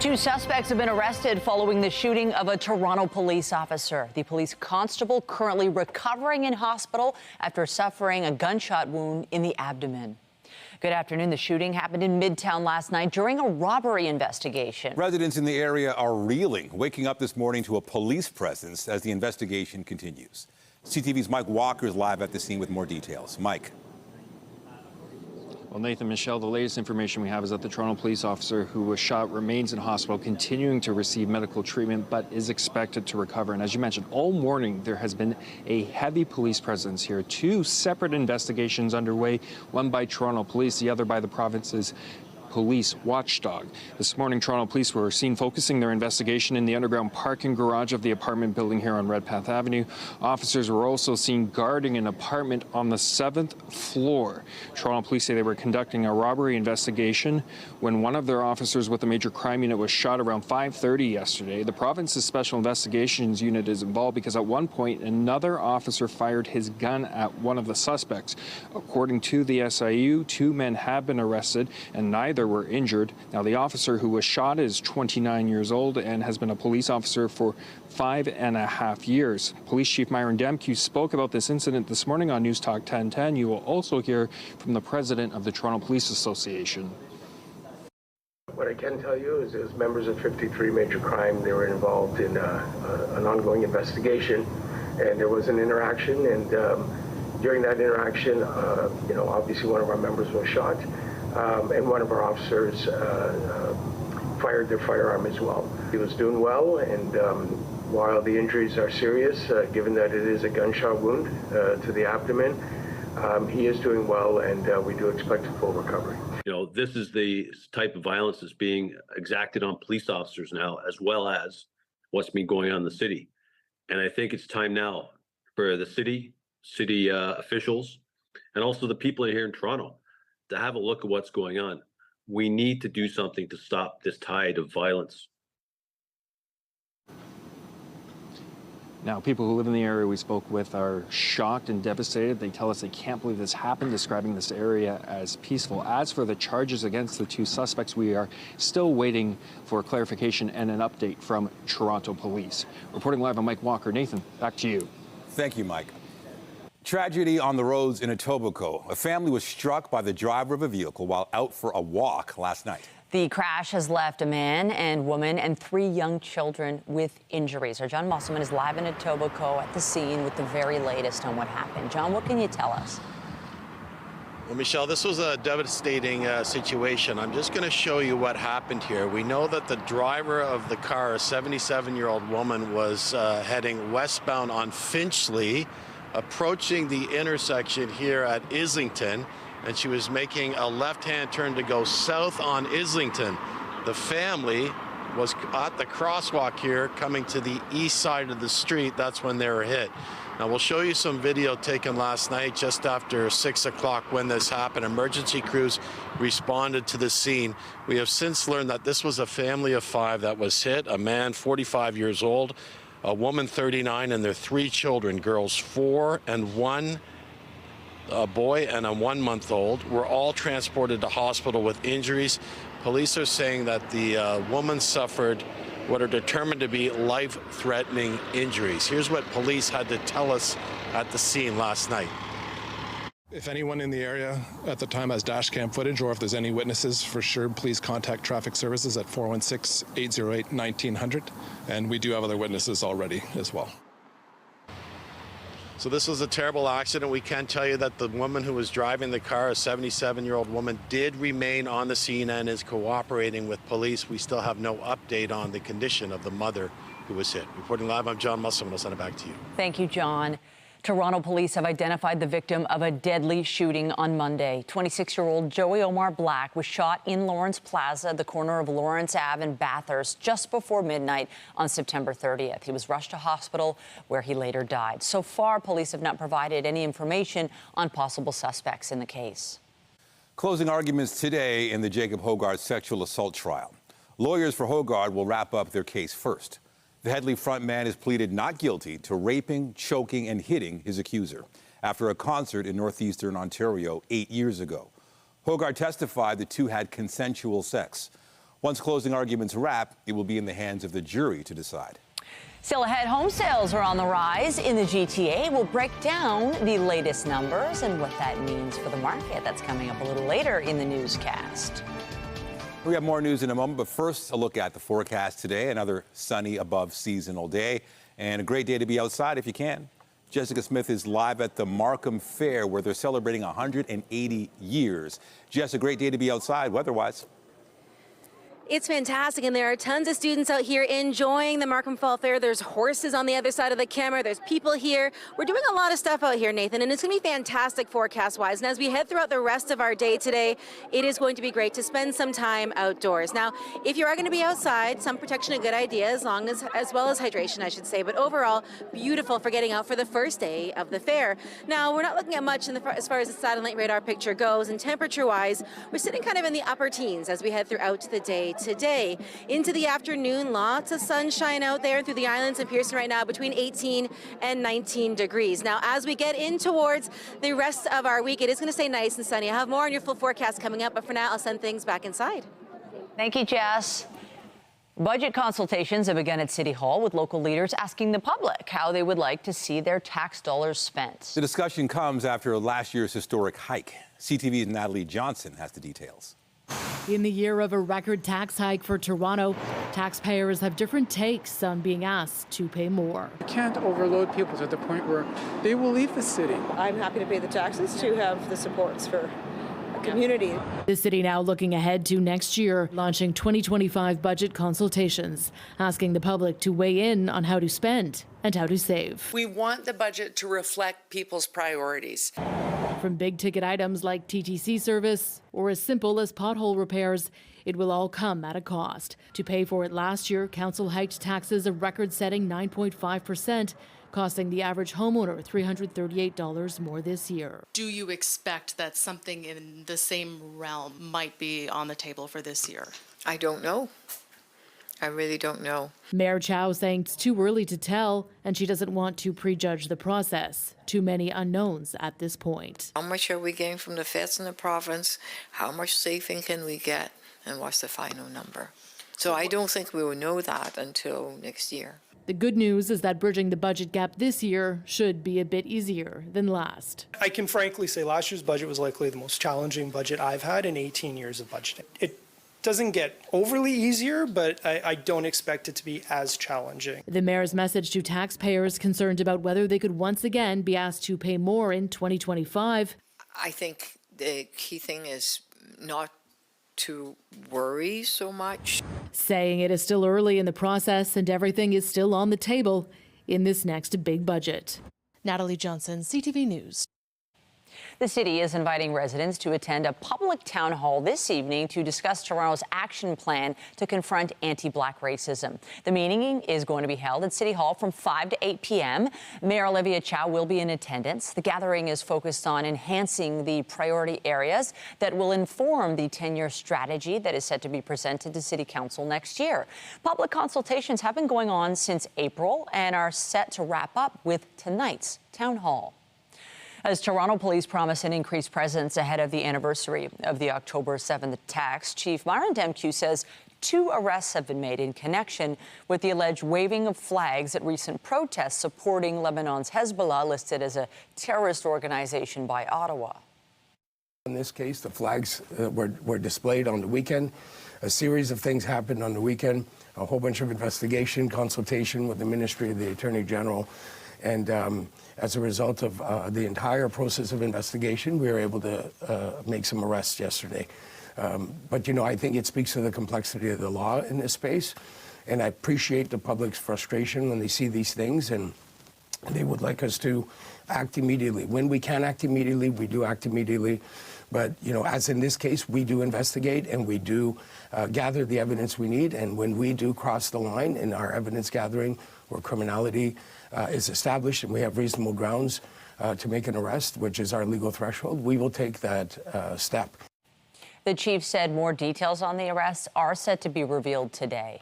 Two suspects have been arrested following the shooting of a Toronto police officer. The police constable currently recovering in hospital after suffering a gunshot wound in the abdomen. Good afternoon. The shooting happened in Midtown last night during a robbery investigation. Residents in the area are reeling, waking up this morning to a police presence as the investigation continues. CTV's Mike Walker is live at the scene with more details. Mike. Well, Nathan, Michelle, the latest information we have is that the Toronto police officer who was shot remains in hospital, continuing to receive medical treatment, but is expected to recover. And as you mentioned, all morning there has been a heavy police presence here. Two separate investigations underway, one by Toronto police, the other by the province's police watchdog. This morning, Toronto police were seen focusing their investigation in the underground parking garage of the apartment building here on Redpath Avenue. Officers were also seen guarding an apartment on the 7th floor. Toronto police say they were conducting a robbery investigation when one of their officers with the major crime unit was shot around 5:30 yesterday. The province's special investigations unit is involved because at one point another officer fired his gun at one of the suspects. According to the SIU, two men have been arrested and neither were injured. Now, the officer who was shot is 29 years old and has been a police officer for 5.5 years. Police Chief Myron Demke spoke about this incident this morning on News Talk 1010. You will also hear from the president of the Toronto Police Association. What I can tell you is, as members of 53 Major Crime, they were involved in an ongoing investigation, and there was an interaction, and during that interaction, obviously one of our members was shot. And one of our officers fired their firearm as well. He was doing well, and while the injuries are serious, given that it is a gunshot wound to the abdomen, he is doing well, and we do expect a full recovery. You know, this is the type of violence that's being exacted on police officers now, as well as what's been going on in the city. And I think it's time now for the city officials, and also the people here in Toronto, to have a look at what's going on. We need to do something to stop this tide of violence. Now, people who live in the area we spoke with are shocked and devastated. They tell us they can't believe this happened, describing this area as peaceful. As for the charges against the two suspects, we are still waiting for clarification and an update from Toronto Police. Reporting live, I'm Mike Walker. Nathan, back to you. Thank you, Mike. Tragedy on the roads in Etobicoke. A family was struck by the driver of a vehicle while out for a walk last night. The crash has left a man and woman and 3 young children with injuries. Our John Musselman is live in Etobicoke at the scene with the very latest on what happened. John, what can you tell us? Well, Michelle, this was a devastating situation. I'm just going to show you what happened here. We know that the driver of the car, a 77-year-old woman, was heading westbound on Finchley, approaching the intersection here at Eglinton, and she was making a left-hand turn to go south on Eglinton. The family was at the crosswalk here coming to the east side of the street. That's when they were hit. Now, we'll show you some video taken last night just after 6 o'clock when this happened. Emergency crews responded to the scene. We have since learned that this was a family of 5 that was hit, a man 45 years old, a woman 39, and their 3 children, girls 4 and 1, a boy and a 1-month-old, were all transported to hospital with injuries. Police are saying that the woman suffered what are determined to be life-threatening injuries. Here's what police had to tell us at the scene last night. If anyone in the area at the time has dash cam footage, or if there's any witnesses, for sure, please contact Traffic Services at 416-808-1900. And we do have other witnesses already as well. So this was a terrible accident. We can tell you that the woman who was driving the car, a 77-year-old woman, did remain on the scene and is cooperating with police. We still have no update on the condition of the mother who was hit. Reporting live, I'm John Musselman. I'll send it back to you. Thank you, John. Toronto police have identified the victim of a deadly shooting on Monday. 26-year-old Joey Omar Black was shot in Lawrence Plaza, the corner of Lawrence Ave and Bathurst, just before midnight on September 30th. He was rushed to hospital where he later died. So far, police have not provided any information on possible suspects in the case. Closing arguments today in the Jacob Hoggard sexual assault trial. Lawyers for Hoggard will wrap up their case first. The Headley frontman has pleaded not guilty to raping, choking, and hitting his accuser after a concert in northeastern Ontario 8 years ago. Hoggard testified the two had consensual sex. Once closing arguments wrap, it will be in the hands of the jury to decide. Still ahead, home sales are on the rise in the GTA. We'll break down the latest numbers and what that means for the market. That's coming up a little later in the newscast. We have more news in a moment, but first a look at the forecast today. Another sunny, above seasonal day, and a great day to be outside if you can. Jessica Smith is live at the Markham Fair, where they're celebrating 180 years. Jess, a great day to be outside weather-wise. It's fantastic, and there are tons of students out here enjoying the Markham Fall Fair. There's horses on the other side of the camera. There's people here. We're doing a lot of stuff out here, Nathan, and it's going to be fantastic forecast-wise. And as we head throughout the rest of our day today, it is going to be great to spend some time outdoors. Now, if you are going to be outside, sun protection a good idea, as well as hydration, I should say. But overall, beautiful for getting out for the first day of the fair. Now, we're not looking at much as far as the satellite radar picture goes, and temperature-wise, we're sitting kind of in the upper teens as we head throughout the day today. Into the afternoon, lots of sunshine out there through the islands and Pearson right now, between 18 and 19 degrees. Now, as we get in towards the rest of our week, it is going to stay nice and sunny. I'll have more on your full forecast coming up, but for now, I'll send things back inside. Thank you, Jess. Budget consultations have begun at City Hall, with local leaders asking the public how they would like to see their tax dollars spent. The discussion comes after last year's historic hike. CTV's Natalie Johnson has the details. In the year of a record tax hike for Toronto, taxpayers have different takes on being asked to pay more. You can't overload people to the point where they will leave the city. I'm happy to pay the taxes to have the supports for a community. The city now looking ahead to next year, launching 2025 budget consultations, asking the public to weigh in on how to spend and how to save. We want the budget to reflect people's priorities. From big ticket items like TTC service or as simple as pothole repairs, it will all come at a cost. To pay for it last year, council hiked taxes a record-setting 9.5%, costing the average homeowner $338 more this year. Do you expect that something in the same realm might be on the table for this year? I don't know. I really don't know. Mayor Chow saying it's too early to tell, and she doesn't want to prejudge the process. Too many unknowns at this point. How much are we getting from the feds in the province? How much saving can we get? And what's the final number? So I don't think we will know that until next year. The good news is that bridging the budget gap this year should be a bit easier than last. I can frankly say last year's budget was likely the most challenging budget I've had in 18 years of budgeting. It doesn't get overly easier, but I don't expect it to be as challenging. The mayor's message to taxpayers concerned about whether they could once again be asked to pay more in 2025. I think the key thing is not to worry so much. Saying it is still early in the process and everything is still on the table in this next big budget. Natalie Johnson, CTV News. The city is inviting residents to attend a public town hall this evening to discuss Toronto's action plan to confront anti-Black racism. The meeting is going to be held at City Hall from 5 to 8 p.m. Mayor Olivia Chow will be in attendance. The gathering is focused on enhancing the priority areas that will inform the 10-year strategy that is set to be presented to City Council next year. Public consultations have been going on since April and are set to wrap up with tonight's town hall. As Toronto police promise an increased presence ahead of the anniversary of the October 7th attacks, Chief Myron Demkew says 2 arrests have been made in connection with the alleged waving of flags at recent protests supporting Lebanon's Hezbollah, listed as a terrorist organization by Ottawa. In this case, the flags were displayed on the weekend. A series of things happened on the weekend, a whole bunch of investigation, consultation with the Ministry of the Attorney General. And as a result of the entire process of investigation, we were able to make some arrests yesterday. But, you know, I think it speaks to the complexity of the law in this space. And I appreciate the public's frustration when they see these things, and they would like us to act immediately. When we can act immediately, we do act immediately. But, you know, as in this case, we do investigate and we do gather the evidence we need. And when we do cross the line in our evidence gathering where criminality is established and we have reasonable grounds to make an arrest, which is our legal threshold, we will take that step. The chief said more details on the arrests are set to be revealed today.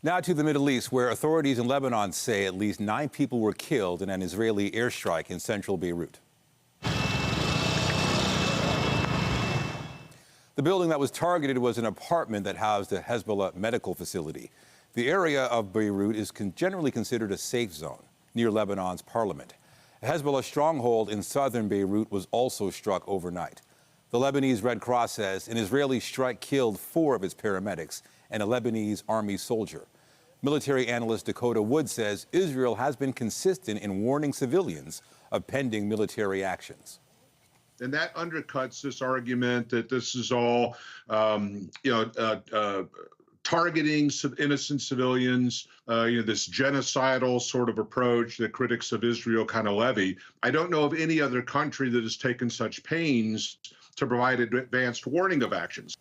Now to the Middle East, where authorities in Lebanon say at least 9 people were killed in an Israeli airstrike in central Beirut. The building that was targeted was an apartment that housed a Hezbollah medical facility. The area of Beirut is generally considered a safe zone near Lebanon's parliament. A Hezbollah stronghold in southern Beirut was also struck overnight. The Lebanese Red Cross says an Israeli strike killed 4 of its paramedics and a Lebanese army soldier. Military analyst Dakota Wood says Israel has been consistent in warning civilians of pending military actions. And that undercuts this argument that this is all, targeting innocent civilians, this genocidal sort of approach that critics of Israel kind of levy. I don't know of any other country that has taken such pains to provide advanced warning of actions.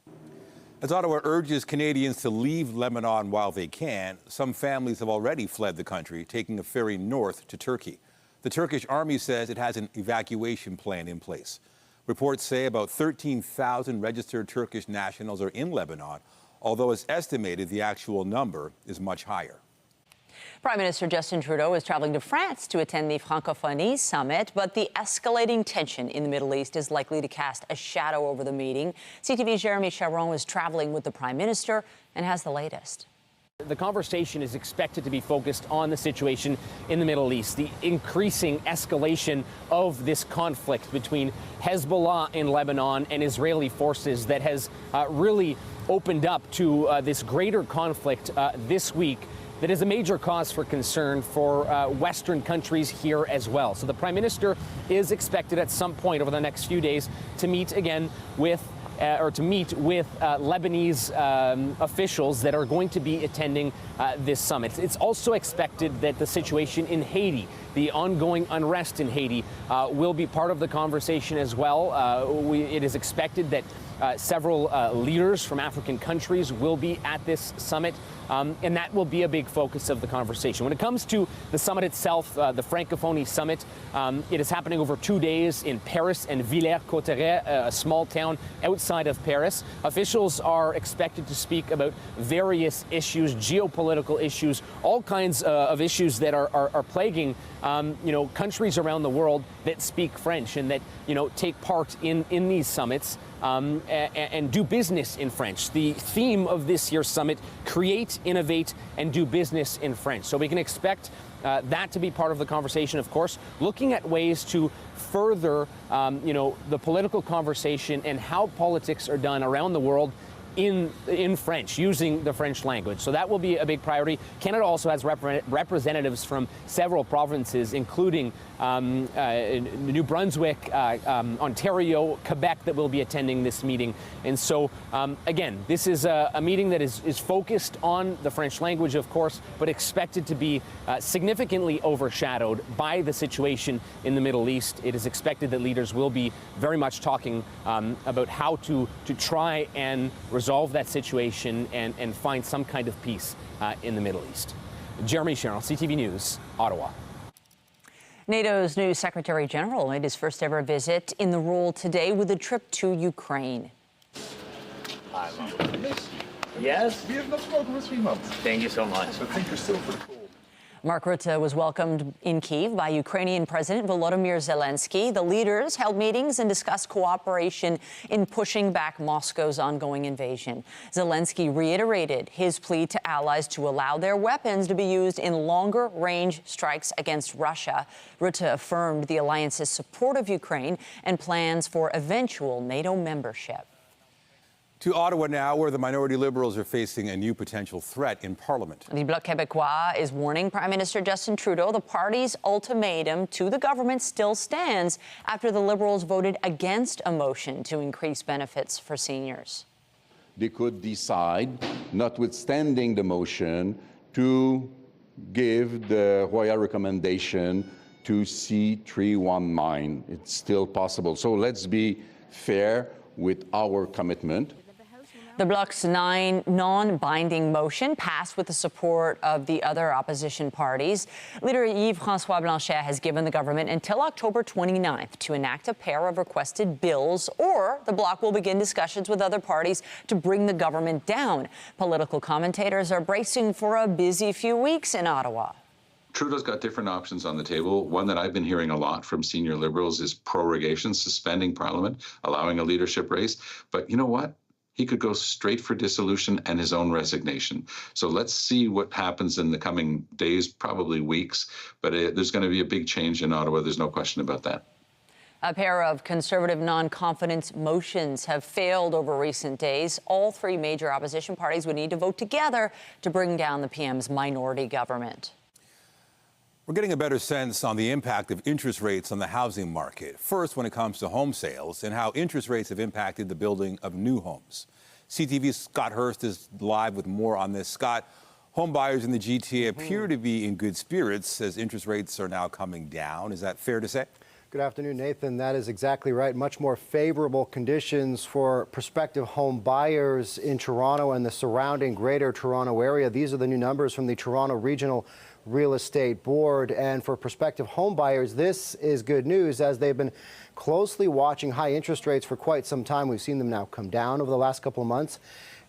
As Ottawa urges Canadians to leave Lebanon while they can, some families have already fled the country, taking a ferry north to Turkey. The Turkish army says it has an evacuation plan in place. Reports say about 13,000 registered Turkish nationals are in Lebanon, although it's estimated the actual number is much higher. Prime Minister Justin Trudeau is traveling to France to attend the Francophonie summit, but the escalating tension in the Middle East is likely to cast a shadow over the meeting. CTV's Jeremy Charon is traveling with the Prime Minister and has the latest. The conversation is expected to be focused on the situation in the Middle East, the increasing escalation of this conflict between Hezbollah in Lebanon and Israeli forces that has really opened up to this greater conflict this week that is a major cause for concern for Western countries here as well. So the Prime Minister is expected at some point over the next few days to meet again with Lebanese officials that are going to be attending this summit. It's also expected that the situation in Haiti, the ongoing unrest in Haiti, will be part of the conversation as well. It is expected that several leaders from African countries will be at this summit, and that will be a big focus of the conversation. When it comes to the summit itself, the Frankophone summit, it is happening over 2 days in Paris and Villers-Cotterêts, a small town outside of Paris. Officials are expected to speak about various issues, geopolitical issues, all kinds of issues that are plaguing countries around the world that speak French and that take part in these summits. And do business in French. The theme of this year's summit, create, innovate, and do business in French. So we can expect that to be part of the conversation, of course, looking at ways to further, the political conversation and how politics are done around the world in French, using the French language. So that will be a big priority. Canada also has representatives from several provinces, including New Brunswick, Ontario, Quebec, that will be attending this meeting. And so, again, this is a meeting that is focused on the French language, of course, but expected to be significantly overshadowed by the situation in the Middle East. It is expected that leaders will be very much talking about how to try and resolve that situation and find some kind of peace in the Middle East. Jeremy Charon, CTV News, Ottawa. NATO's new Secretary General made his first ever visit in the role today with a trip to Ukraine. Yes? We have not spoken for 3 months. Thank you so much. I think you're still for the call. Mark Rutte was welcomed in Kyiv by Ukrainian President Volodymyr Zelensky. The leaders held meetings and discussed cooperation in pushing back Moscow's ongoing invasion. Zelensky reiterated his plea to allies to allow their weapons to be used in longer-range strikes against Russia. Rutte affirmed the alliance's support of Ukraine and plans for eventual NATO membership. To Ottawa now, where the minority Liberals are facing a new potential threat in Parliament. The Bloc Québécois is warning Prime Minister Justin Trudeau the party's ultimatum to the government still stands after the Liberals voted against a motion to increase benefits for seniors. They could decide, notwithstanding the motion, to give the Royal recommendation to C319. It's still possible. So let's be fair with our commitment. The Bloc's non-binding motion passed with the support of the other opposition parties. Leader Yves-François Blanchet has given the government until October 29th to enact a pair of requested bills, or the Bloc will begin discussions with other parties to bring the government down. Political commentators are bracing for a busy few weeks in Ottawa. Trudeau's got different options on the table. One that I've been hearing a lot from senior Liberals is prorogation, suspending Parliament, allowing a leadership race. But you know what? he could go straight for dissolution and his own resignation. So let's see what happens in the coming days, probably weeks. But there's going to be a big change in Ottawa. There's no question about that. A pair of Conservative non-confidence motions have failed over recent days. All three major opposition parties would need to vote together to bring down the PM's minority government. We're getting a better sense on the impact of interest rates on the housing market. First, when it comes to home sales and how interest rates have impacted the building of new homes. CTV's Scott Hurst is live with more on this. Scott, home buyers in the GTA appear to be in good spirits as interest rates are now coming down. Is that fair to say? Good afternoon, Nathan. That is exactly right. Much more favorable conditions for prospective home buyers in Toronto and the surrounding Greater Toronto area. These are the new numbers from the Toronto Regional Real Estate Board. And for prospective home buyers, this is good news as they've been closely watching high interest rates for quite some time. We've seen them now come down over the last couple of months,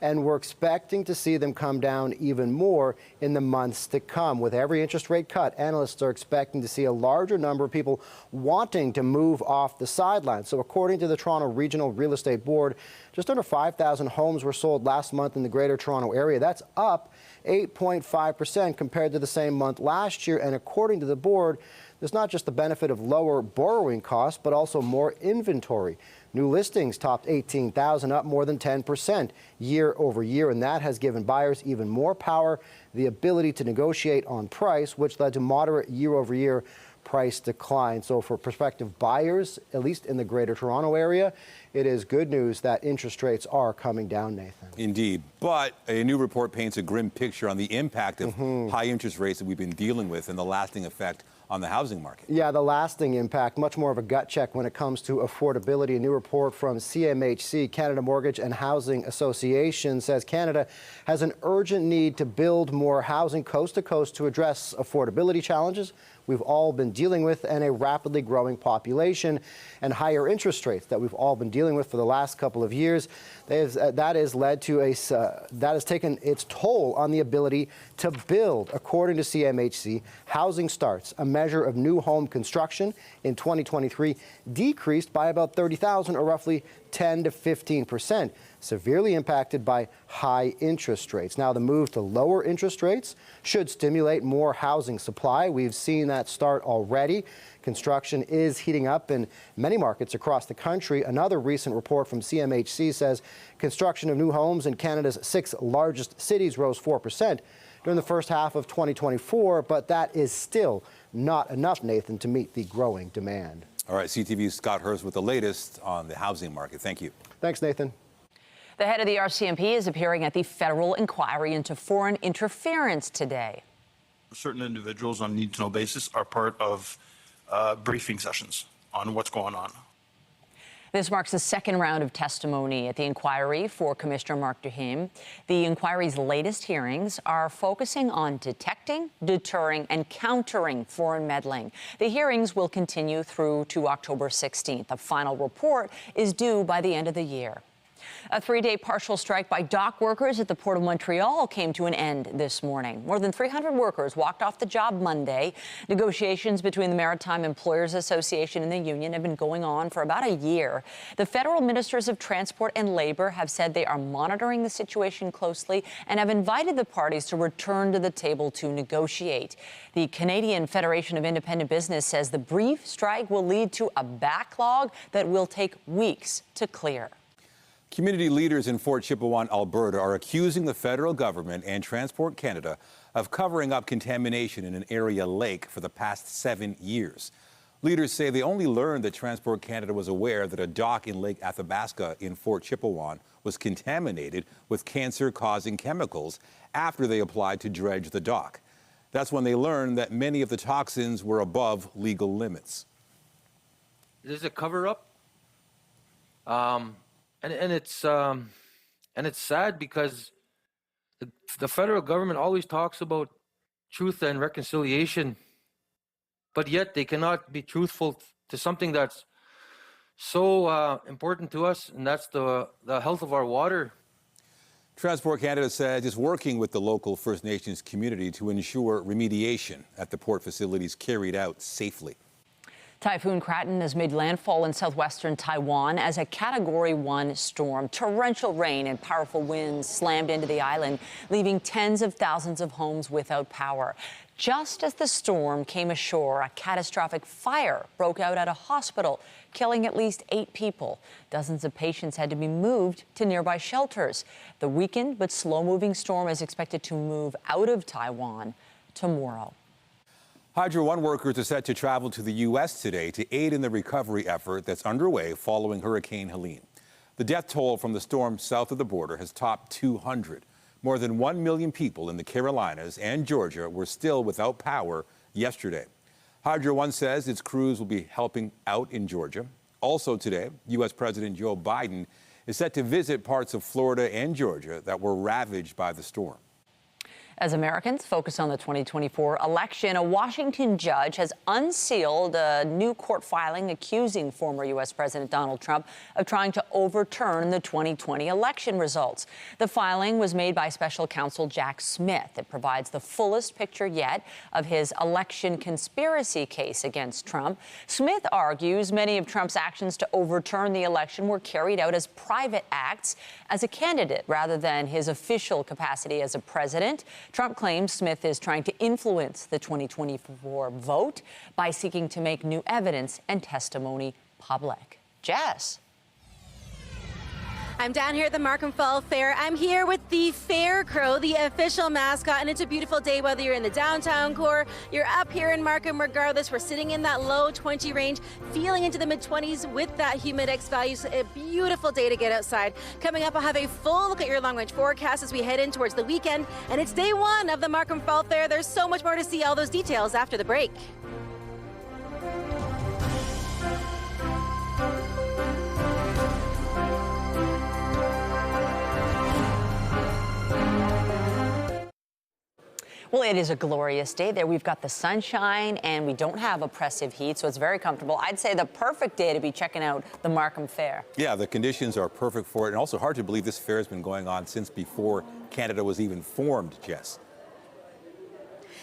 and we're expecting to see them come down even more in the months to come. With every interest rate cut, analysts are expecting to see a larger number of people wanting to move off the sidelines. So according to the Toronto Regional Real Estate Board, just under 5,000 homes were sold last month in the Greater Toronto area. That's up 8.5% compared to the same month last year. And according to the board, there's not just the benefit of lower borrowing costs, but also more inventory. New listings topped 18,000, up more than 10% year over year, and that has given buyers even more power, the ability to negotiate on price, which led to moderate year over year price decline. So for prospective buyers, at least in the Greater Toronto area, it is good news that interest rates are coming down, Nathan. Indeed. But a new report paints a grim picture on the impact of high interest rates that we've been dealing with and the lasting effect on the housing market. Yeah, the lasting impact, much more of a gut check when it comes to affordability. A new report from CMHC, Canada Mortgage and Housing Association, says Canada has an urgent need to build more housing coast to coast to address affordability challenges we've all been dealing with and a rapidly growing population and higher interest rates that we've all been dealing with for the last couple of years. That has taken its toll on the ability to build. According to CMHC, housing starts, a measure of new home construction in 2023, decreased by about 30,000 or roughly 10 to 15%, severely impacted by high interest rates. Now, the move to lower interest rates should stimulate more housing supply. We've seen that start already. Construction is heating up in many markets across the country. Another recent report from CMHC says construction of new homes in Canada's 6 largest cities rose 4% during the first half of 2024, but that is still not enough, Nathan, to meet the growing demand. All right, CTV's Scott Hurst with the latest on the housing market. Thank you. Thanks, Nathan. The head of the RCMP is appearing at the federal inquiry into foreign interference today. Certain individuals on a need-to-know basis are part of briefing sessions on what's going on. This marks the second round of testimony at the inquiry for Commissioner Mark Duhaime. The inquiry's latest hearings are focusing on detecting, deterring, and countering foreign meddling. The hearings will continue through to October 16th. A final report is due by the end of the year. A 3-day partial strike by dock workers at the Port of Montreal came to an end this morning. More than 300 workers walked off the job Monday. Negotiations between the Maritime Employers Association and the union have been going on for about a year. The federal ministers of Transport and Labour have said they are monitoring the situation closely and have invited the parties to return to the table to negotiate. The Canadian Federation of Independent Business says the brief strike will lead to a backlog that will take weeks to clear. Community leaders in Fort Chipewyan, Alberta, are accusing the federal government and Transport Canada of covering up contamination in an area lake for the past 7 years. Leaders say they only learned that Transport Canada was aware that a dock in Lake Athabasca in Fort Chipewyan was contaminated with cancer-causing chemicals after they applied to dredge the dock. That's when they learned that many of the toxins were above legal limits. This is a cover-up. And it's sad because the federal government always talks about truth and reconciliation, but yet they cannot be truthful to something that's so important to us, and that's the health of our water. Transport Canada says it's working with the local First Nations community to ensure remediation at the port facilities carried out safely. Typhoon Kraken has made landfall in southwestern Taiwan as a Category 1 storm. Torrential rain and powerful winds slammed into the island, leaving tens of thousands of homes without power. Just as the storm came ashore, a catastrophic fire broke out at a hospital, killing at least 8 people. Dozens of patients had to be moved to nearby shelters. The weakened but slow-moving storm is expected to move out of Taiwan tomorrow. Hydro One workers are set to travel to the U.S. today to aid in the recovery effort that's underway following Hurricane Helene. The death toll from the storm south of the border has topped 200. More than 1 million people in the Carolinas and Georgia were still without power yesterday. Hydro One says its crews will be helping out in Georgia. Also today, U.S. President Joe Biden is set to visit parts of Florida and Georgia that were ravaged by the storm. As Americans focus on the 2024 election, a Washington judge has unsealed a new court filing accusing former U.S. President Donald Trump of trying to overturn the 2020 election results. The filing was made by special counsel Jack Smith. It provides the fullest picture yet of his election conspiracy case against Trump. Smith argues many of Trump's actions to overturn the election were carried out as private acts as a candidate rather than his official capacity as a president. Trump claims Smith is trying to influence the 2024 vote by seeking to make new evidence and testimony public. Jess. I'm down here at the Markham Fair. I'm here with the Fair Crow, the official mascot, and it's a beautiful day whether you're in the downtown core, you're up here in Markham. Regardless, we're sitting in that low 20 range, feeling into the mid-20s with that humidex value. So a beautiful day to get outside. Coming up, I'll have a full look at your long-range forecast as we head in towards the weekend, and it's day one of the Markham Fair. There's so much more to see. All those details after the break. Well, it is a glorious day there. We've got the sunshine and we don't have oppressive heat, so it's very comfortable. I'd say the perfect day to be checking out the Markham Fair. Yeah, the conditions are perfect for it, and also hard to believe this fair has been going on since before Canada was even formed, Jess.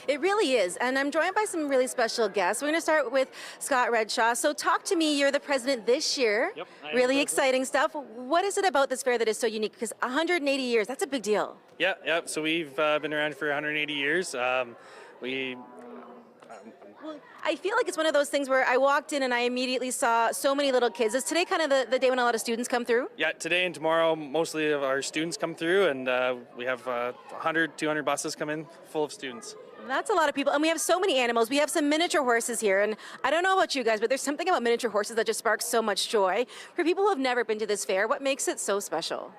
It really is, and I'm joined by some really special guests. We're going to start with Scott Redshaw. So talk to me, you're the president this year. Yep. Really exciting stuff. What is it about this fair that is so unique? Because 180 years, that's a big deal. Yeah. So we've been around for 180 years. Well, I feel like it's one of those things where I walked in and I immediately saw so many little kids. Is today kind of the day when a lot of students come through? Yeah, today and tomorrow, mostly of our students come through, and we have 100, 200 buses come in full of students. That's a lot of people, and we have so many animals. We have some miniature horses here, and I don't know about you guys, but there's something about miniature horses that just sparks so much joy. For people who have never been to this fair, what makes it so special?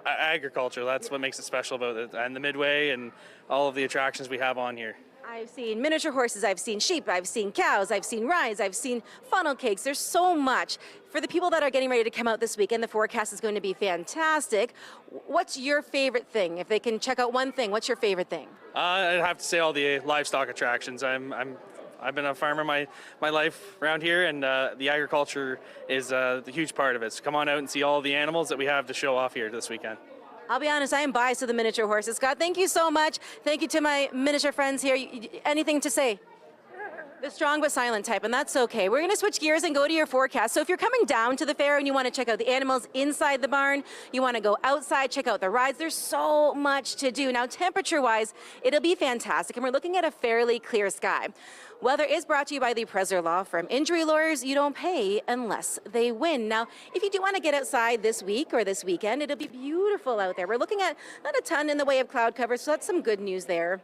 Agriculture, that's what makes it special about it, and the Midway and all of the attractions we have on here. I've seen miniature horses, I've seen sheep, I've seen cows, I've seen rides, I've seen funnel cakes. There's so much. For the people that are getting ready to come out this weekend, the forecast is going to be fantastic. What's your favorite thing? If they can check out one thing, what's your favorite thing? I'd have to say all the livestock attractions. I've been a farmer my life around here, and the agriculture is a huge part of it. So come on out and see all the animals that we have to show off here this weekend. I'll be honest, I am biased to the miniature horses. Scott, thank you so much. Thank you to my miniature friends here. Anything to say? The strong but silent type, and that's okay. We're going to switch gears and go to your forecast. So if you're coming down to the fair and you want to check out the animals inside the barn, you want to go outside, check out the rides, there's so much to do. Now, temperature-wise, it'll be fantastic, and we're looking at a fairly clear sky. Weather is brought to you by the Presser Law Firm. Injury lawyers, you don't pay unless they win. Now, if you do want to get outside this week or this weekend, it'll be beautiful out there. We're looking at not a ton in the way of cloud cover, so that's some good news there.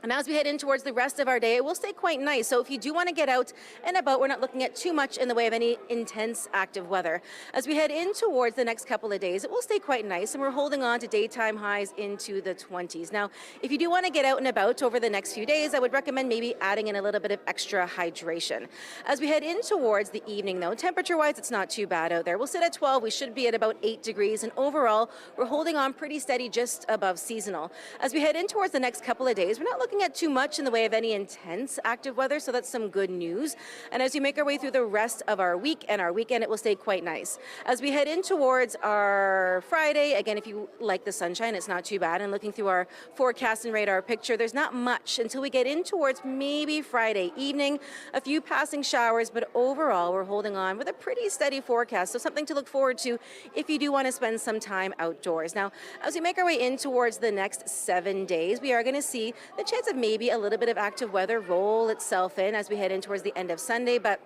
And as we head in towards the rest of our day, it will stay quite nice. So if you do want to get out and about, we're not looking at too much in the way of any intense active weather. As we head in towards the next couple of days, it will stay quite nice, and we're holding on to daytime highs into the 20s. Now, if you do want to get out and about over the next few days, I would recommend maybe adding in a little bit of extra hydration. As we head in towards the evening, though, temperature-wise, it's not too bad out there. We'll sit at 12. We should be at about 8 degrees, and overall, we're holding on pretty steady just above seasonal. As we head in towards the next couple of days, we're not looking looking at too much in the way of any intense active weather, so that's some good news. And as we make our way through the rest of our week and our weekend, it will stay quite nice. As we head in towards our Friday, again, if you like the sunshine, it's not too bad. And looking through our forecast and radar picture, there's not much until we get in towards maybe Friday evening. A few passing showers, but overall, we're holding on with a pretty steady forecast. So something to look forward to if you do want to spend some time outdoors. Now, as we make our way in towards the next 7 days, we are going to see the chance of maybe a little bit of active weather roll itself in as we head in towards the end of Sunday, but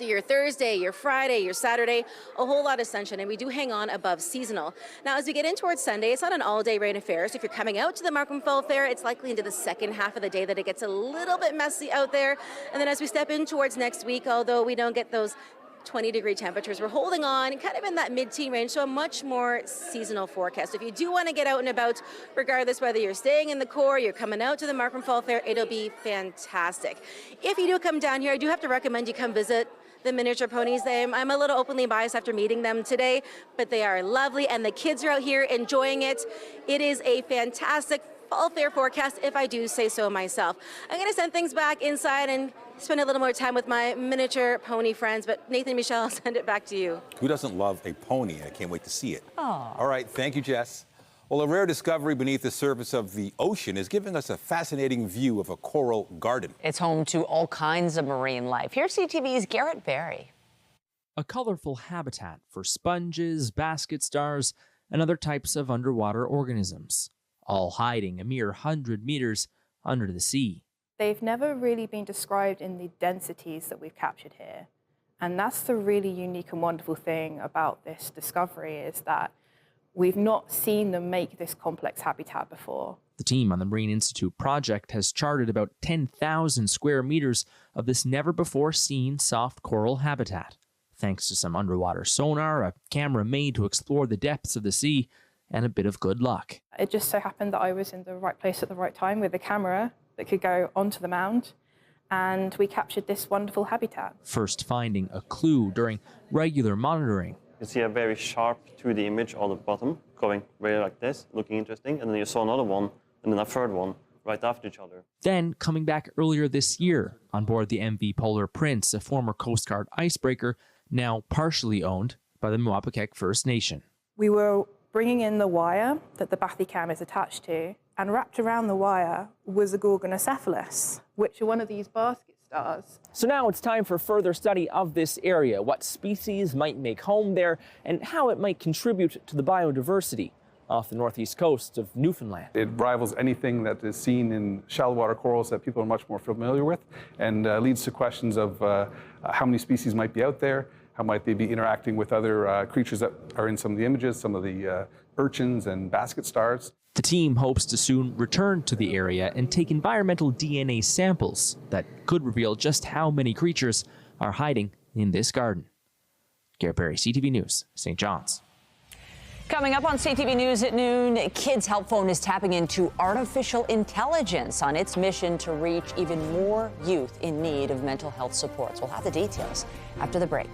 your Thursday, your Friday, your Saturday, a whole lot of sunshine, and we do hang on above seasonal. Now, as we get in towards Sunday, it's not an all-day rain affair, so if you're coming out to the Markham Fair, it's likely into the second half of the day that it gets a little bit messy out there. And then as we step in towards next week, although we don't get those 20-degree temperatures, we're holding on kind of in that mid-teen range, so a much more seasonal forecast. If you do want to get out and about, regardless whether you're staying in the core, you're coming out to the Markham Fair, it'll be fantastic. If you do come down here, I do have to recommend you come visit the miniature ponies. I'm a little openly biased after meeting them today, but they are lovely, and the kids are out here enjoying it. It is a fantastic fall fair forecast, if I do say so myself. I'm going to send things back inside and spend a little more time with my miniature pony friends, but Nathan, Michelle, I'll send it back to you. Who doesn't love a pony? I can't wait to see it. Aw. All right, thank you, Jess. Well, a rare discovery beneath the surface of the ocean is giving us a fascinating view of a coral garden. It's home to all kinds of marine life. Here's CTV's Garrett Berry. A colorful habitat for sponges, basket stars, and other types of underwater organisms, all hiding a mere 100 meters under the sea. They've never really been described in the densities that we've captured here. And that's the really unique and wonderful thing about this discovery, is that we've not seen them make this complex habitat before. The team on the Marine Institute project has charted about 10,000 square meters of this never-before-seen soft coral habitat, thanks to some underwater sonar, a camera made to explore the depths of the sea, and a bit of good luck. It just so happened that I was in the right place at the right time with a camera that could go onto the mound, and we captured this wonderful habitat. First finding a clue during regular monitoring. You see a very sharp 2D image on the bottom, going really like this, looking interesting, and then you saw another one, and then a third one, right after each other. Then, coming back earlier this year, on board the MV Polar Prince, a former Coast Guard icebreaker, now partially owned by the Etobicoke First Nation. We were bringing in the wire that the Bathycam is attached to, and wrapped around the wire was a Gorgonocephalus, which are one of these basket stars. So now it's time for further study of this area, what species might make home there, and how it might contribute to the biodiversity off the northeast coast of Newfoundland. It rivals anything that is seen in shallow water corals that people are much more familiar with, and leads to questions of how many species might be out there, how might they be interacting with other creatures that are in some of the images, some of the urchins and basket stars. The team hopes to soon return to the area and take environmental DNA samples that could reveal just how many creatures are hiding in this garden. Garrett Berry, CTV News, St. John's. Coming up on CTV News at noon, Kids Help Phone is tapping into artificial intelligence on its mission to reach even more youth in need of mental health supports. We'll have the details after the break.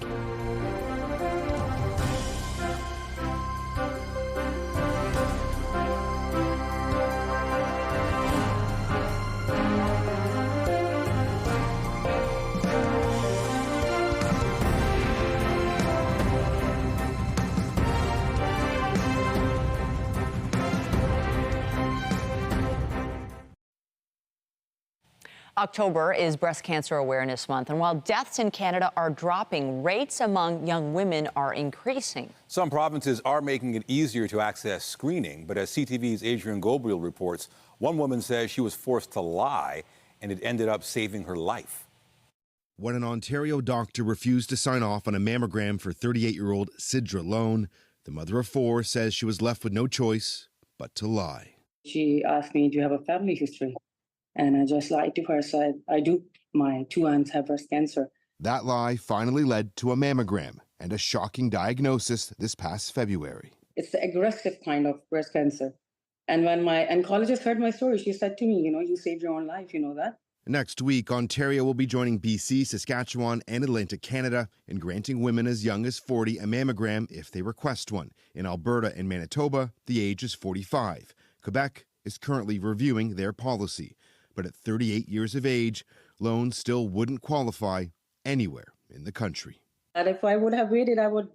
October is Breast Cancer Awareness Month, and while deaths in Canada are dropping, rates among young women are increasing. Some provinces are making it easier to access screening, but as CTV's Adrian Gobriel reports, one woman says she was forced to lie, and it ended up saving her life. When an Ontario doctor refused to sign off on a mammogram for 38-year-old Sidra Lone, the mother of four says she was left with no choice but to lie. She asked me, do you have a family history? And I just lied to her, said, I do. My 2 aunts have breast cancer. That lie finally led to a mammogram and a shocking diagnosis this past February. It's the aggressive kind of breast cancer. And when my oncologist heard my story, she said to me, you saved your own life, you know that? Next week, Ontario will be joining BC, Saskatchewan, and Atlantic Canada in granting women as young as 40 a mammogram if they request one. In Alberta and Manitoba, the age is 45. Quebec is currently reviewing their policy. But at 38 years of age, Lone still wouldn't qualify anywhere in the country. And if I would have waited, I would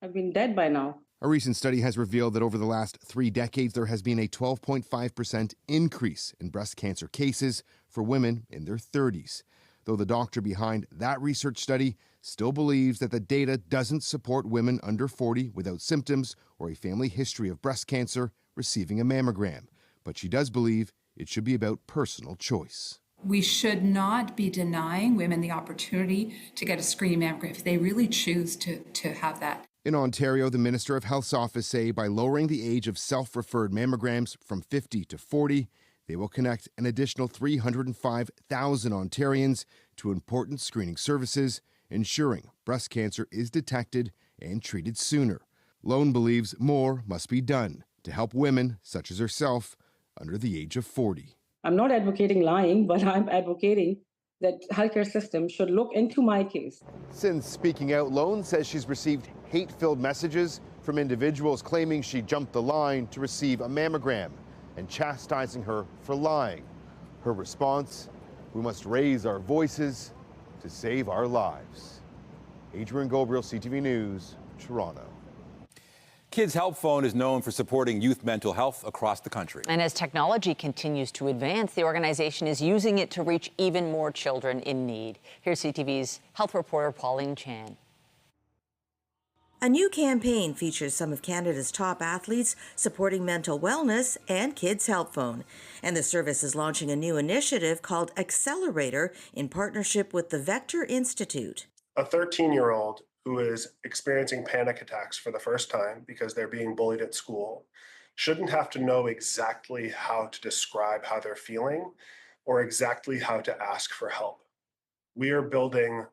have been dead by now. A recent study has revealed that over the last 3 decades, there has been a 12.5% increase in breast cancer cases for women in their 30s. Though the doctor behind that research study still believes that the data doesn't support women under 40 without symptoms or a family history of breast cancer receiving a mammogram. But she does believe it should be about personal choice. We should not be denying women the opportunity to get a screening mammogram if they really choose to have that. In Ontario, the Minister of Health's office say by lowering the age of self-referred mammograms from 50 to 40, they will connect an additional 305,000 Ontarians to important screening services, ensuring breast cancer is detected and treated sooner. Lone believes more must be done to help women, such as herself, under the age of 40. I'm not advocating lying, but I'm advocating that healthcare system should look into my case. Since speaking out, Lone says she's received hate-filled messages from individuals claiming she jumped the line to receive a mammogram and chastising her for lying. Her response, we must raise our voices to save our lives. Adrian Gobriel, CTV News, Toronto. Kids Help Phone is known for supporting youth mental health across the country. And as technology continues to advance, the organization is using it to reach even more children in need. Here's CTV's health reporter Pauline Chan. A new campaign features some of Canada's top athletes supporting mental wellness and Kids Help Phone. And the service is launching a new initiative called Accelerator in partnership with the Vector Institute. A 13-year-old who is experiencing panic attacks for the first time because they're being bullied at school shouldn't have to know exactly how to describe how they're feeling or exactly how to ask for help. We are building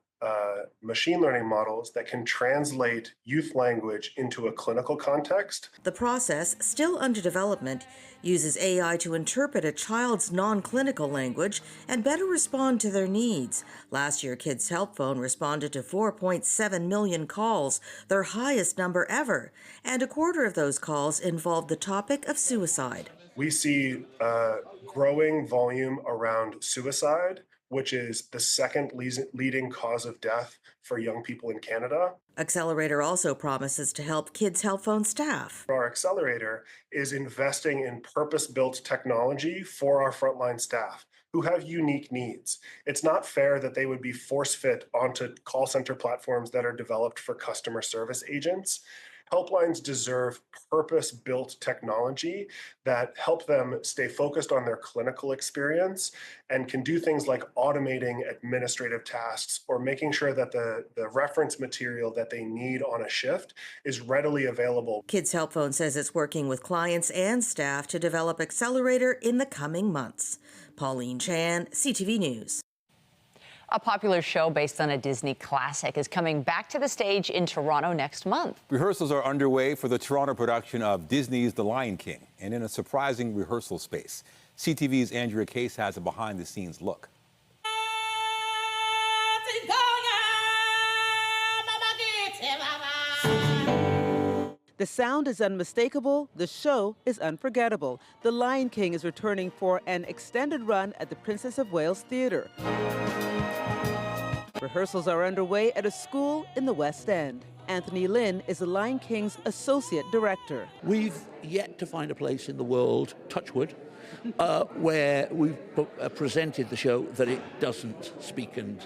machine learning models that can translate youth language into a clinical context. The process, still under development, uses AI to interpret a child's non-clinical language and better respond to their needs. Last year, Kids Help Phone responded to 4.7 million calls, their highest number ever, and a quarter of those calls involved the topic of suicide. We see a growing volume around suicide, which is the second leading cause of death for young people in Canada. Accelerator also promises to help Kids Help Phone staff. Our Accelerator is investing in purpose-built technology for our frontline staff who have unique needs. It's not fair that they would be force-fit onto call center platforms that are developed for customer service agents. Helplines deserve purpose-built technology that help them stay focused on their clinical experience and can do things like automating administrative tasks or making sure that the reference material that they need on a shift is readily available. Kids Help Phone says it's working with clients and staff to develop Accelerator in the coming months. Pauline Chan, CTV News. A popular show based on a Disney classic is coming back to the stage in Toronto next month. Rehearsals are underway for the Toronto production of Disney's The Lion King, and in a surprising rehearsal space. CTV's Andrea Case has a behind-the-scenes look. The sound is unmistakable, the show is unforgettable. The Lion King is returning for an extended run at the Princess of Wales Theatre. Rehearsals are underway at a school in the West End. Anthony Lynn is the Lion King's associate director. We've yet to find a place in the world, touch wood, where we've presented the show that it doesn't speak and,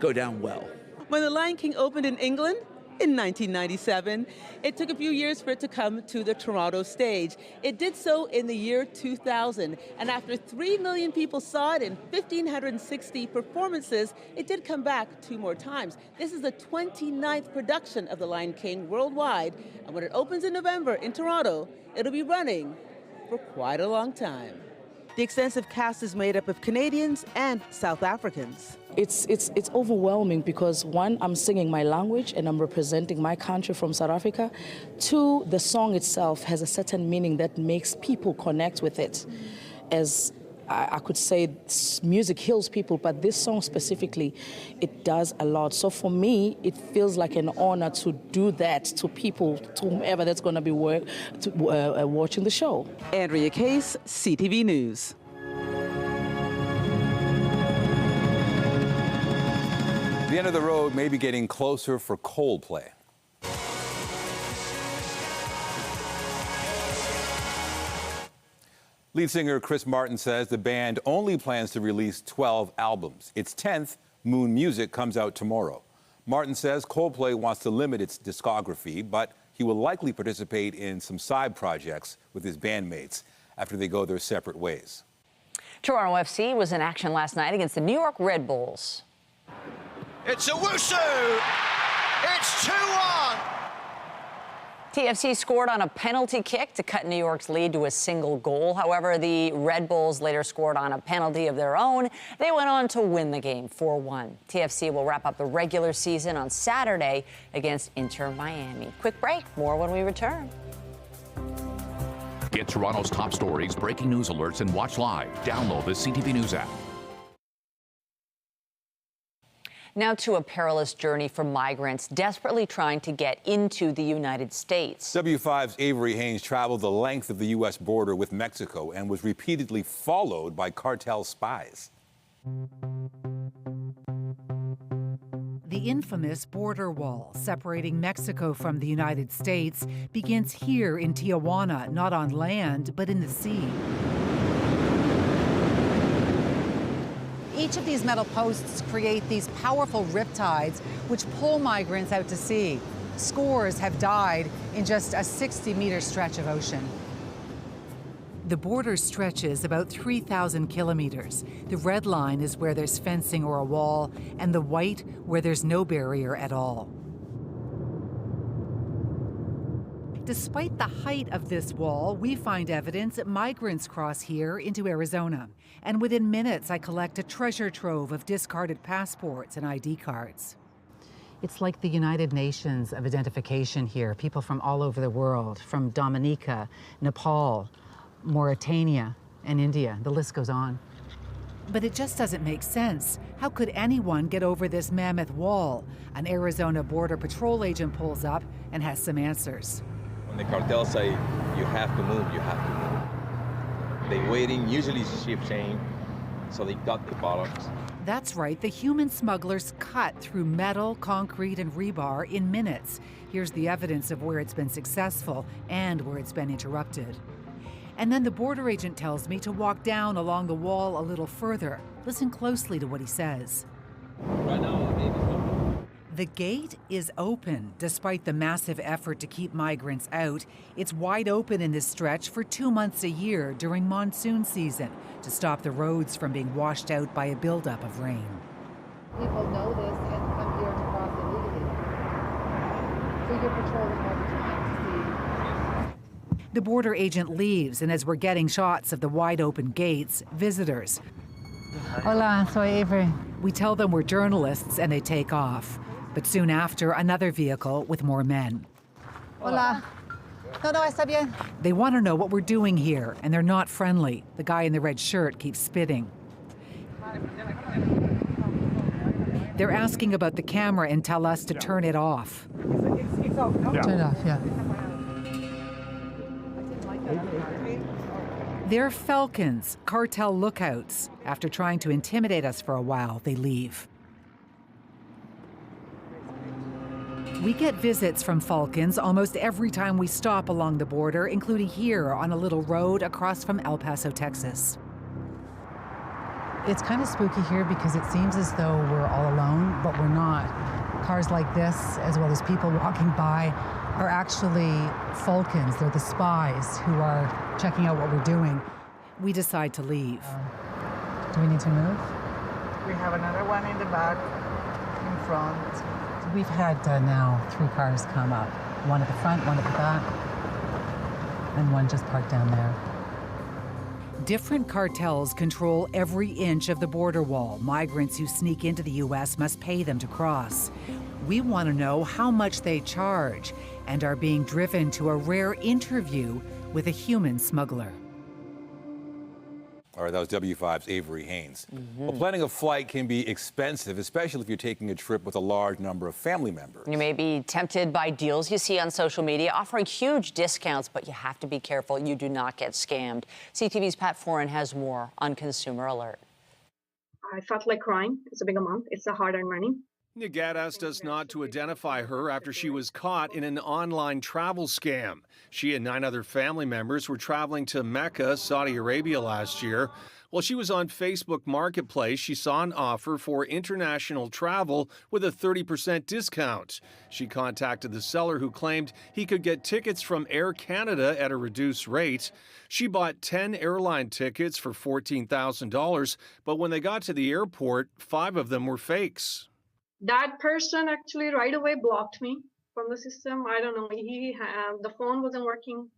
go down well. When The Lion King opened in England, in 1997. It took a few years for it to come to the Toronto stage. It did so in the year 2000, and after 3 million people saw it in 1,560 performances, it did come back 2 more times. This is the 29th production of The Lion King worldwide, and when it opens in November in Toronto, it'll be running for quite a long time. The extensive cast is made up of Canadians and South Africans. It's overwhelming because, one, I'm singing my language and I'm representing my country from South Africa. 2, the song itself has a certain meaning that makes people connect with it. As I could say, music heals people, but this song specifically, it does a lot. So for me, it feels like an honor to do that to people, to whomever that's going to be watching the show. Andrea Case, CTV News. The end of the road may be getting closer for Coldplay. Lead singer Chris Martin says the band only plans to release 12 albums. Its 10th, Moon Music, comes out tomorrow. Martin says Coldplay wants to limit its discography, but he will likely participate in some side projects with his bandmates after they go their separate ways. Toronto FC was in action last night against the New York Red Bulls. It's a Wusu! It's 2-1! TFC scored on a penalty kick to cut New York's lead to a single goal. However, the Red Bulls later scored on a penalty of their own. They went on to win the game 4-1. TFC will wrap up the regular season on Saturday against Inter Miami. Quick break. More when we return. Get Toronto's top stories, breaking news alerts, and watch live. Download the CTV News app. Now to a perilous journey for migrants desperately trying to get into the United States. W5's Avery Haynes traveled the length of the U.S. border with Mexico and was repeatedly followed by cartel spies. The infamous border wall separating Mexico from the United States begins here in Tijuana, not on land, but in the sea. Each of these metal posts create these powerful riptides which pull migrants out to sea. Scores have died in just a 60-meter stretch of ocean. The border stretches about 3,000 kilometers. The red line is where there's fencing or a wall, and the white where there's no barrier at all. Despite the height of this wall, we find evidence that migrants cross here into Arizona. And within minutes, I collect a treasure trove of discarded passports and ID cards. It's like the United Nations of identification here. People from all over the world, from Dominica, Nepal, Mauritania, and India. The list goes on. But it just doesn't make sense. How could anyone get over this mammoth wall? An Arizona Border Patrol agent pulls up and has some answers. When the cartel say you have to move, you have to move. They waiting, usually it's a ship chain, so they got the bottoms. That's right, the human smugglers cut through metal, concrete, and rebar in minutes. Here's the evidence of where it's been successful and where it's been interrupted. And then the border agent tells me to walk down along the wall a little further. Listen closely to what he says. Right now, the gate is open. Despite the massive effort to keep migrants out, it's wide open in this stretch for 2 months a year during monsoon season to stop the roads from being washed out by a buildup of rain. People know this and come here to cross illegally. So you're patrolling all the time to see. The border agent leaves, and as we're getting shots of the wide open gates, visitors. Hola, soy Avery. We tell them we're journalists and they take off. But soon after, another vehicle with more men. Hola. No, está bien. They want to know what we're doing here, and they're not friendly. The guy in the red shirt keeps spitting. They're asking about the camera and tell us to turn it off. Turn it off, yeah. They're Falcons, cartel lookouts. After trying to intimidate us for a while, they leave. We get visits from Falcons almost every time we stop along the border, including here on a little road across from El Paso, Texas. It's kind of spooky here because it seems as though we're all alone, but we're not. Cars like this, as well as people walking by, are actually Falcons. They're the spies who are checking out what we're doing. We decide to leave. Do we need to move? We have another one in the back, in front. We've had now 3 cars come up. One at the front, one at the back, and one just parked down there. Different cartels control every inch of the border wall. Migrants who sneak into the U.S. must pay them to cross. We want to know how much they charge and are being driven to a rare interview with a human smuggler. All right, that was W5's Avery Haynes. Well, planning a flight can be expensive, especially if you're taking a trip with a large number of family members. You may be tempted by deals you see on social media offering huge discounts, but you have to be careful you do not get scammed. CTV's Pat Foran has more on Consumer Alert. I felt like crying. It's a big amount. It's a hard-earned money. Nagat asked us not to identify her after she was caught in an online travel scam. She and 9 other family members were traveling to Mecca, Saudi Arabia last year. While she was on Facebook Marketplace, she saw an offer for international travel with a 30% discount. She contacted the seller, who claimed he could get tickets from Air Canada at a reduced rate. She bought 10 airline tickets for $14,000, but when they got to the airport, 5 of them were fakes. That person actually right away blocked me from the system. I don't know. The phone wasn't working.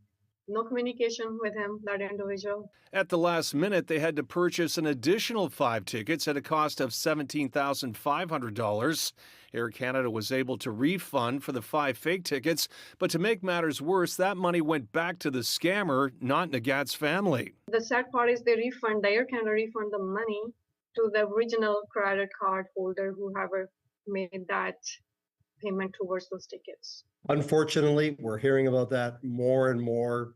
No communication with him, that individual. At the last minute, they had to purchase an additional 5 tickets at a cost of $17,500. Air Canada was able to refund for the 5 fake tickets, but to make matters worse, that money went back to the scammer, not Nagat's family. The sad part is the Air Canada refund the money to the original credit card holder, whoever made that payment towards those tickets. Unfortunately, we're hearing about that more and more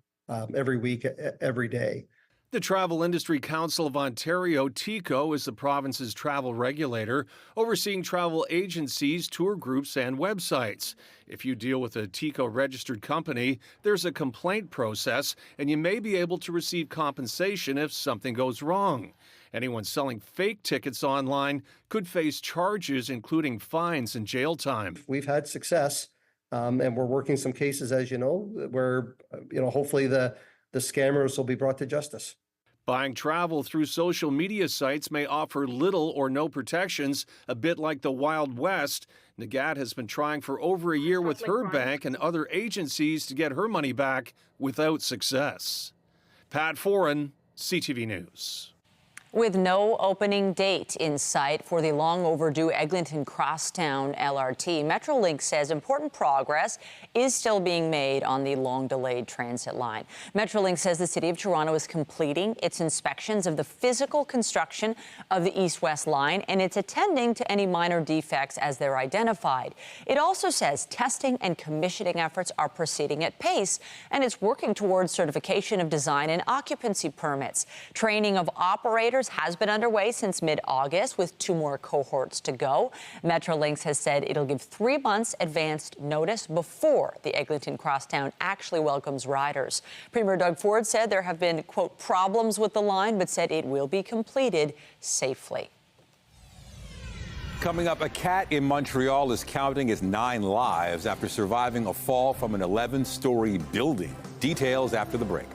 every week, every day. The Travel Industry Council of Ontario, TICO, is the province's travel regulator, overseeing travel agencies, tour groups, and websites. If you deal with a TICO-registered company, there's a complaint process, and you may be able to receive compensation if something goes wrong. Anyone selling fake tickets online could face charges, including fines and jail time. We've had success, and we're working some cases, as you know, where hopefully the scammers will be brought to justice. Buying travel through social media sites may offer little or no protections, a bit like the Wild West. Nagat has been trying for over a year with her bank and other agencies to get her money back without success. Pat Foran, CTV News. With no opening date in sight for the long overdue Eglinton Crosstown LRT, Metrolink says important progress is still being made on the long delayed transit line. Metrolink says the City of Toronto is completing its inspections of the physical construction of the east-west line, and it's attending to any minor defects as they're identified. It also says testing and commissioning efforts are proceeding at pace, and it's working towards certification of design and occupancy permits. Training of operators has been underway since mid-August, with 2 more cohorts to go. Metrolinx has said it'll give 3 months advanced notice before the Eglinton Crosstown actually welcomes riders. Premier Doug Ford said there have been, quote, problems with the line, but said it will be completed safely. Coming up, a cat in Montreal is counting its 9 lives after surviving a fall from an 11-story building. Details after the break.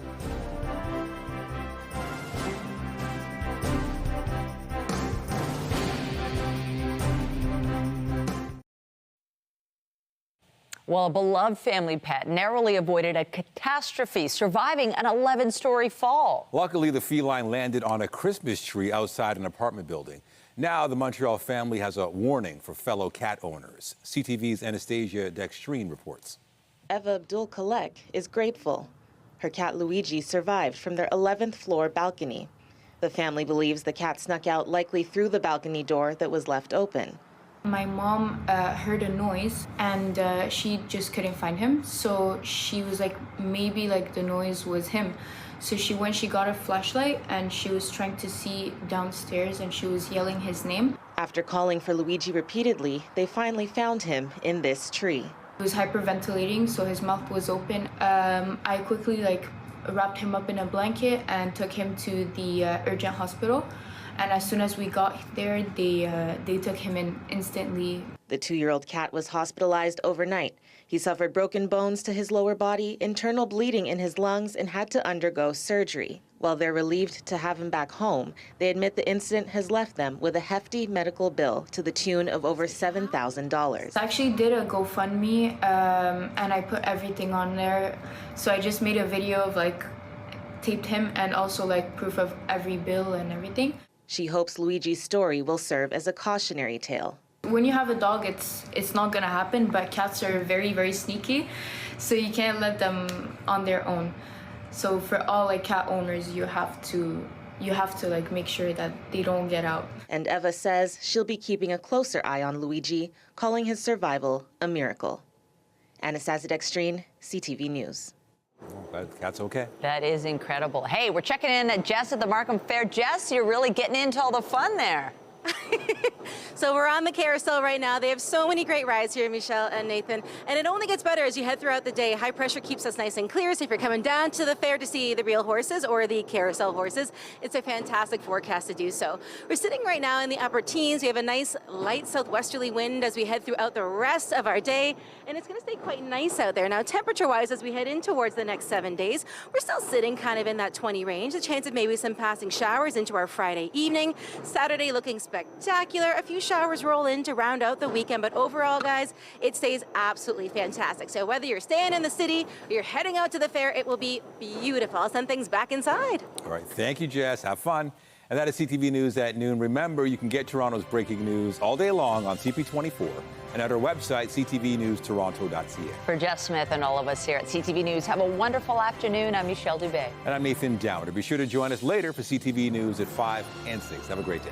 Well, a beloved family pet narrowly avoided a catastrophe, surviving an 11-story fall. Luckily, the feline landed on a Christmas tree outside an apartment building. Now, the Montreal family has a warning for fellow cat owners. CTV's Anastasia Dextrine reports. Eva Abdul-Kalek is grateful. Her cat Luigi survived from their 11th floor balcony. The family believes the cat snuck out likely through the balcony door that was left open. My mom heard a noise and she just couldn't find him. So she was like, maybe like the noise was him. So she got a flashlight and she was trying to see downstairs and she was yelling his name. After calling for Luigi repeatedly, they finally found him in this tree. He was hyperventilating, so his mouth was open. I quickly wrapped him up in a blanket and took him to the urgent hospital. And as soon as we got there, they took him in instantly. The 2-year-old cat was hospitalized overnight. He suffered broken bones to his lower body, internal bleeding in his lungs, and had to undergo surgery. While they're relieved to have him back home, they admit the incident has left them with a hefty medical bill to the tune of over $7,000. I actually did a GoFundMe, and I put everything on there. So I just made a video of taped him and also proof of every bill and everything. She hopes Luigi's story will serve as a cautionary tale. When you have a dog, it's not gonna happen, but cats are very, very sneaky, so you can't let them on their own. So for all cat owners, you have to make sure that they don't get out. And Eva says she'll be keeping a closer eye on Luigi, calling his survival a miracle. Anastasia Dextrine, CTV News. But the cat's okay. That is incredible. Hey, we're checking in at Jess at the Markham Fair. Jess, you're really getting into all the fun there. So we're on the carousel right now. They have so many great rides here, Michelle and Nathan. And it only gets better as you head throughout the day. High pressure keeps us nice and clear. So if you're coming down to the fair to see the real horses or the carousel horses, it's a fantastic forecast to do so. We're sitting right now in the upper teens. We have a nice light southwesterly wind as we head throughout the rest of our day. And it's going to stay quite nice out there. Now, temperature-wise, as we head in towards the next 7 days, we're still sitting kind of in that 20 range. The chance of maybe some passing showers into our Friday evening. Saturday looking spectacular. A few showers roll in to round out the weekend, but overall, guys, it stays absolutely fantastic. So whether you're staying in the city or you're heading out to the fair, it will be beautiful. I'll send things back inside. All right, thank you, Jess. Have fun. And that is CTV News at noon. Remember, you can get Toronto's breaking news all day long on CP24 and at our website, ctvnewstoronto.ca. For Jeff Smith and all of us here at CTV News, have a wonderful afternoon. I'm Michelle Dubé. And I'm Nathan Downer. Be sure to join us later for CTV News at 5 and 6. Have a great day.